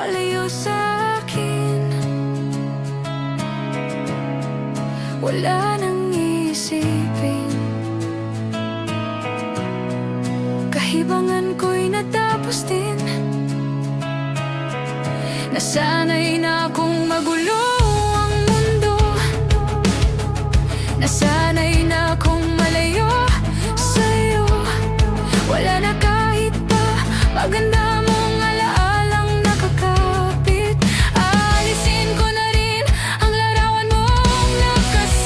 palayo sa akin. Wala nang isipin, kahibangan ko'y natapos din. Nasanay na akong magulo ang mundo, nasanay na akong malayo sa'yo. Wala na kahit pa maganda mong alaalang nakakapit. Aalisin ko na rin ang larawan mong nakasabit,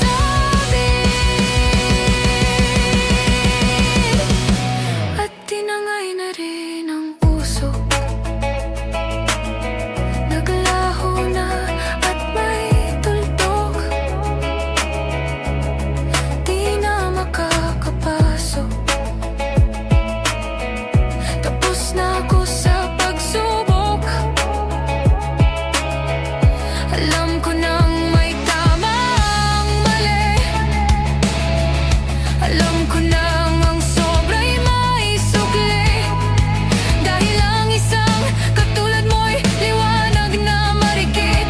at tinangay na rin ang puso. Naglaho na at may tuldok, di na makakapasok. Tapos na ako sa pagsubok. Alam ko nang may tama ang mali, alam ko nang ang sobra'y may sukli. Dahil ang isang katulad mo'y liwanag na marikit,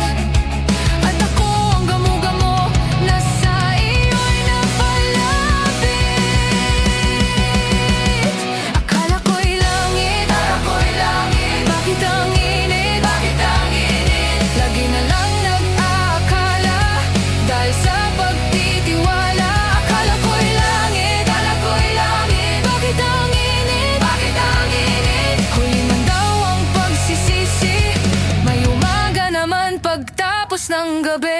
at ako ang gamo-gamo na sa iyo'y napalapit. Akala ko'y langit, bakit ang init? Lagi na lang nag-aakala dahil sa pagtitiwala. Akala ko'y langit, bakit ang init? Huli man daw ang pagsisisi, may umaga naman pagtapos ng gabi.